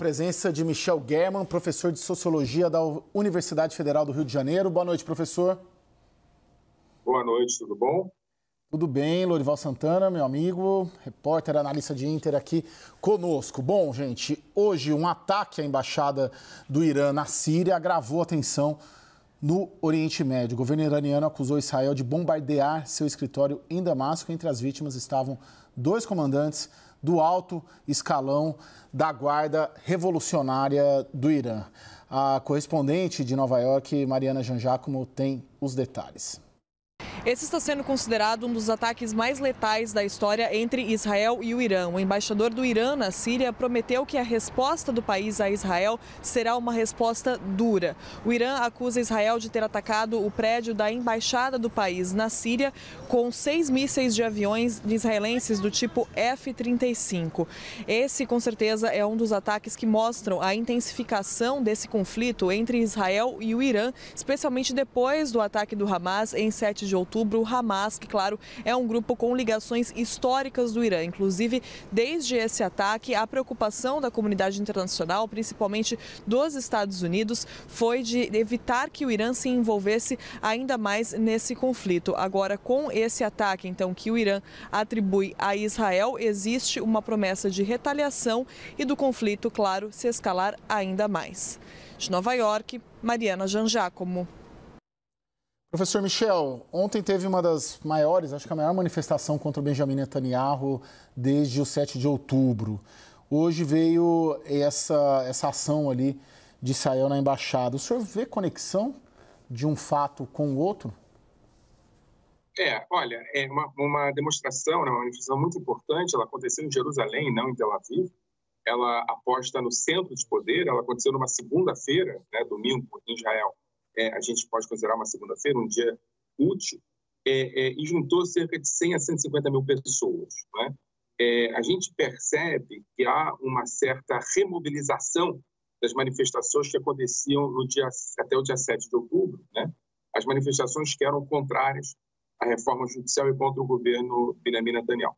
presença de Michel German, professor de Sociologia da Universidade Federal do Rio de Janeiro. Boa noite, professor. Boa noite, tudo bom? Tudo bem, Lorival Santana, meu amigo, repórter, analista de Inter aqui conosco. Bom, gente, hoje um ataque à embaixada do Irã na Síria agravou a tensão no Oriente Médio. O governo iraniano acusou Israel de bombardear seu escritório em Damasco. Entre as vítimas estavam 2 comandantes do alto escalão da Guarda Revolucionária do Irã. A correspondente de Nova York, Mariana Jangiacomo, tem os detalhes. Esse está sendo considerado um dos ataques mais letais da história entre Israel e o Irã. O embaixador do Irã na Síria prometeu que a resposta do país a Israel será uma resposta dura. O Irã acusa Israel de ter atacado o prédio da embaixada do país na Síria com 6 mísseis de aviões israelenses do tipo F-35. Esse, com certeza, é um dos ataques que mostram a intensificação desse conflito entre Israel e o Irã, especialmente depois do ataque do Hamas em 7 de outubro. O Hamas, que, claro, é um grupo com ligações históricas do Irã. Inclusive, desde esse ataque, a preocupação da comunidade internacional, principalmente dos Estados Unidos, foi de evitar que o Irã se envolvesse ainda mais nesse conflito. Agora, com esse ataque, então, que o Irã atribui a Israel, existe uma promessa de retaliação e do conflito, claro, se escalar ainda mais. De Nova York, Mariana Jangiacomo. Professor Michel, ontem teve uma das maiores, acho que a maior manifestação contra o Benjamin Netanyahu desde o 7 de outubro. Hoje veio essa ação ali de Israel na embaixada. O senhor vê conexão de um fato com o outro? Olha, é uma demonstração, né, uma manifestação muito importante. Ela aconteceu em Jerusalém, não em Tel Aviv. Ela aposta no centro de poder. Ela aconteceu numa segunda-feira, né, domingo, em Israel. A gente pode considerar uma segunda-feira, um dia útil, e juntou cerca de 100 a 150 mil pessoas. Né? A gente percebe que há uma certa remobilização das manifestações que aconteciam até o dia 7 de outubro, né? As manifestações que eram contrárias à reforma judicial e contra o governo Benjamin Netanyahu.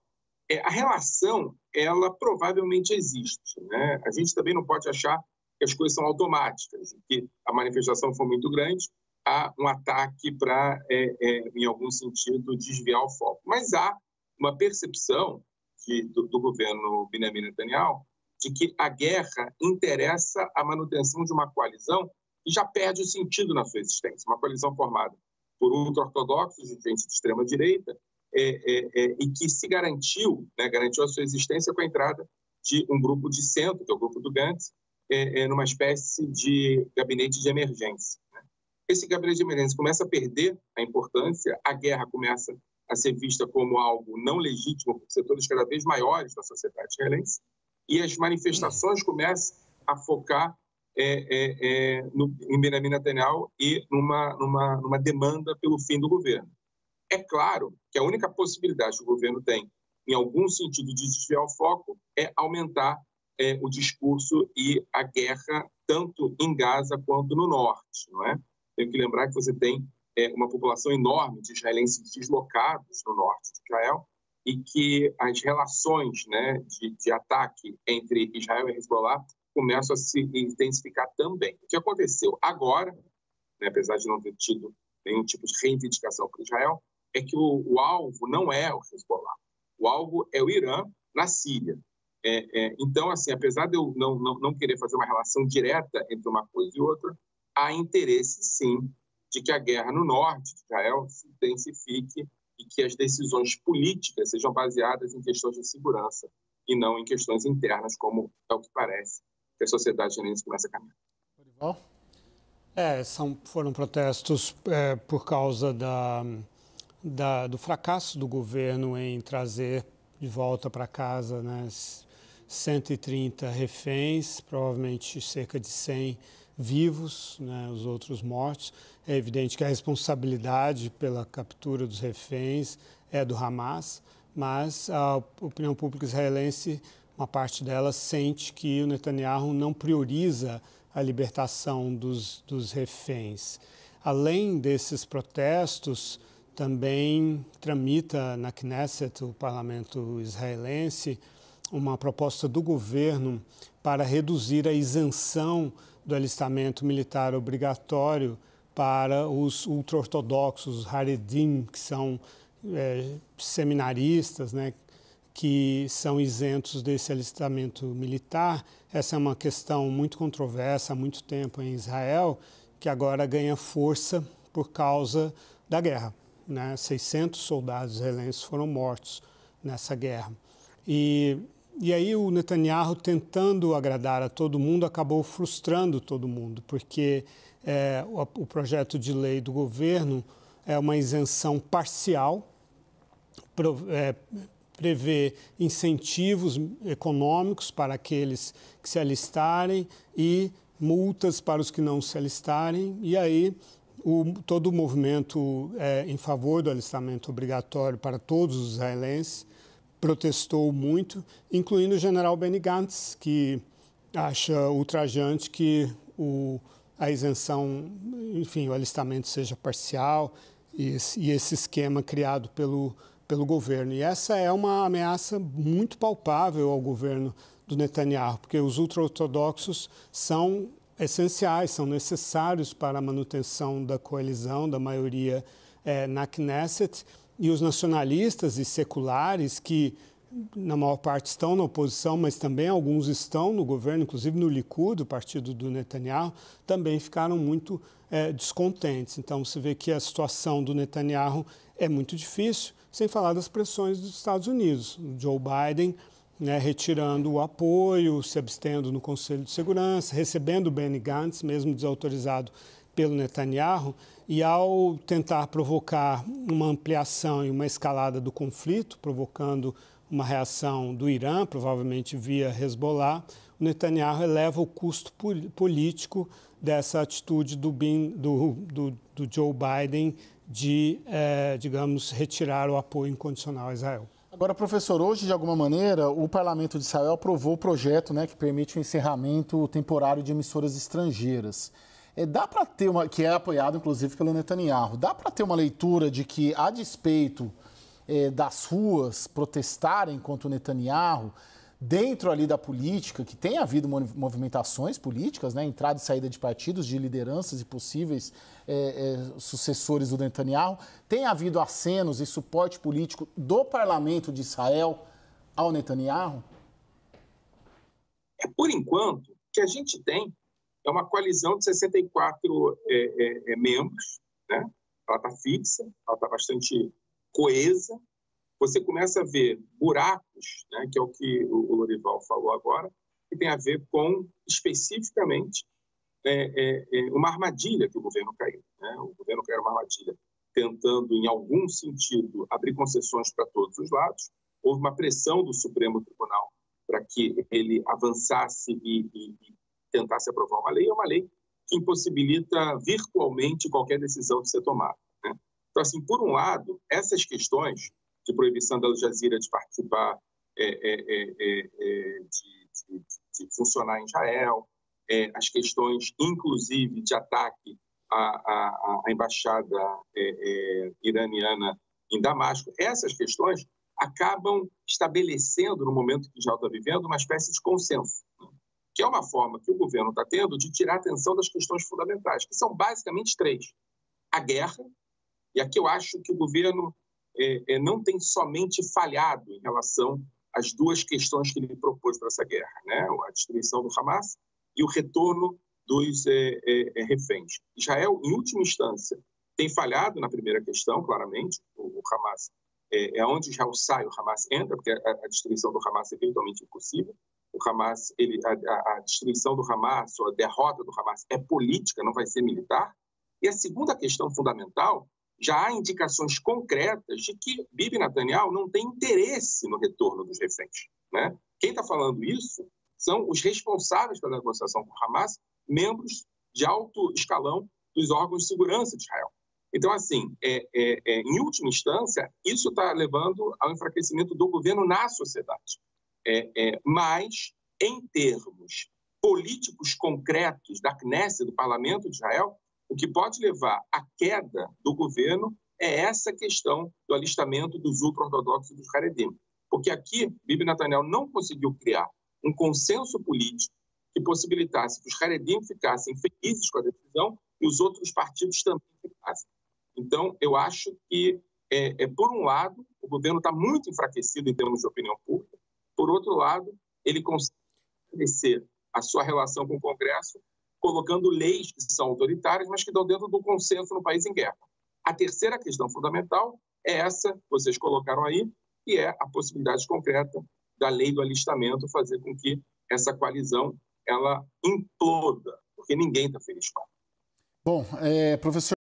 A relação, ela provavelmente existe. Né? A gente também não pode achar que as coisas são automáticas, que a manifestação foi muito grande, há um ataque para, em algum sentido, desviar o foco. Mas há uma percepção do governo Benjamin Netanyahu de que a guerra interessa a manutenção de uma coalizão que já perde o sentido na sua existência, uma coalizão formada por ultra-ortodoxos, de gente de extrema-direita, e que se garantiu a sua existência com a entrada de um grupo de centro, que é o grupo do Gantz, numa espécie de gabinete de emergência. Né? Esse gabinete de emergência começa a perder a importância, a guerra começa a ser vista como algo não legítimo por setores cada vez maiores da sociedade israelense, e as manifestações começam a focar em Benjamin Netanyahu e numa demanda pelo fim do governo. É claro que a única possibilidade que o governo tem, em algum sentido, de desviar o foco é aumentar o discurso e a guerra tanto em Gaza quanto no norte, não é? Tenho que lembrar que você tem uma população enorme de israelenses deslocados no norte de Israel e que as relações, né, de ataque entre Israel e Hezbollah começam a se intensificar também. O que aconteceu agora, né, apesar de não ter tido nenhum tipo de reivindicação para Israel, é que o alvo não é o Hezbollah. O alvo é o Irã na Síria. Então, assim, apesar de eu não querer fazer uma relação direta entre uma coisa e outra, há interesse, sim, de que a guerra no norte de Israel se intensifique e que as decisões políticas sejam baseadas em questões de segurança e não em questões internas, como é o que parece que a sociedade israelense começa a caminhar. Foram protestos por causa do fracasso do governo em trazer de volta para casa, né, 130 reféns, provavelmente cerca de 100 vivos, né, os outros mortos. É evidente que a responsabilidade pela captura dos reféns é do Hamas, mas a opinião pública israelense, uma parte dela, sente que o Netanyahu não prioriza a libertação dos reféns. Além desses protestos, também tramita na Knesset, o parlamento israelense, uma proposta do governo para reduzir a isenção do alistamento militar obrigatório para os ultra-ortodoxos, os Haredim, que são seminaristas, né, que são isentos desse alistamento militar. Essa é uma questão muito controversa há muito tempo em Israel, que agora ganha força por causa da guerra, né? 600 soldados israelenses foram mortos nessa guerra. E aí o Netanyahu, tentando agradar a todo mundo, acabou frustrando todo mundo, porque o projeto de lei do governo é uma isenção parcial, prevê incentivos econômicos para aqueles que se alistarem e multas para os que não se alistarem. E aí todo o movimento em favor do alistamento obrigatório para todos os israelenses protestou muito, incluindo o general Benny Gantz, que acha ultrajante que a isenção, enfim, o alistamento seja parcial e esse esquema criado pelo governo. E essa é uma ameaça muito palpável ao governo do Netanyahu, porque os ultra-ortodoxos são essenciais, são necessários para a manutenção da coalizão, da maioria na Knesset, e os nacionalistas e seculares, que na maior parte estão na oposição, mas também alguns estão no governo, inclusive no Likud, o partido do Netanyahu, também ficaram muito descontentes. Então, você vê que a situação do Netanyahu é muito difícil, sem falar das pressões dos Estados Unidos. O Joe Biden, né, retirando o apoio, se abstendo no Conselho de Segurança, recebendo o Benny Gantz, mesmo desautorizado pelo Netanyahu, e ao tentar provocar uma ampliação e uma escalada do conflito, provocando uma reação do Irã, provavelmente via Hezbollah, o Netanyahu eleva o custo político dessa atitude do Joe Biden de, digamos, retirar o apoio incondicional a Israel. Agora, professor, hoje, de alguma maneira, o Parlamento de Israel aprovou o projeto, né, que permite o encerramento temporário de emissoras estrangeiras. Dá para ter que é apoiado, inclusive, pelo Netanyahu, dá para ter uma leitura de que, a despeito das ruas protestarem contra o Netanyahu, dentro ali da política, que tem havido movimentações políticas, né, entrada e saída de partidos, de lideranças e possíveis sucessores do Netanyahu, tem havido acenos e suporte político do Parlamento de Israel ao Netanyahu? Por enquanto, o que a gente tem é uma coalizão de 64 membros, né? Ela está fixa, ela está bastante coesa. Você começa a ver buracos, né, que é o que o Lorival falou agora, que tem a ver com, especificamente, uma armadilha que o governo caiu. Né? O governo caiu uma armadilha tentando, em algum sentido, abrir concessões para todos os lados. Houve uma pressão do Supremo Tribunal para que ele avançasse e tentasse aprovar uma lei. É uma lei que impossibilita virtualmente qualquer decisão de ser tomada. Né? Então, assim, por um lado, essas questões de proibição da Al Jazeera de participar, de funcionar em Israel, as questões, inclusive, de ataque à embaixada iraniana em Damasco, essas questões acabam estabelecendo, no momento que Israel está vivendo, uma espécie de consenso, né? Que é uma forma que o governo está tendo de tirar a atenção das questões fundamentais, que são basicamente três. A guerra, e aqui eu acho que o governo não tem somente falhado em relação às duas questões que ele propôs para essa guerra, né? A destruição do Hamas e o retorno dos reféns. Israel, em última instância, tem falhado na primeira questão, claramente. O Hamas é onde Israel sai, o Hamas entra, porque a destruição do Hamas é eventualmente impossível. O Hamas, a destruição do Hamas, ou a derrota do Hamas é política, não vai ser militar. E a segunda questão fundamental, já há indicações concretas de que Bibi Netanyahu não tem interesse no retorno dos reféns, né? Quem está falando isso são os responsáveis pela negociação com o Hamas, membros de alto escalão dos órgãos de segurança de Israel. Então, assim, em última instância, isso está levando ao enfraquecimento do governo na sociedade. Mas, em termos políticos concretos da Knesset, do Parlamento de Israel, o que pode levar à queda do governo é essa questão do alistamento dos ultra-ortodoxos e dos Haredim. Porque aqui, Bibi Netanyahu não conseguiu criar um consenso político que possibilitasse que os Haredim ficassem felizes com a decisão e os outros partidos também ficassem. Então, eu acho que, por um lado, o governo está muito enfraquecido em termos de opinião pública, por outro lado, ele consegue crescer a sua relação com o Congresso, colocando leis que são autoritárias, mas que estão dentro do consenso no país em guerra. A terceira questão fundamental é essa que vocês colocaram aí, que é a possibilidade concreta da lei do alistamento fazer com que essa coalizão ela imploda, porque ninguém está feliz com ela. Bom, professor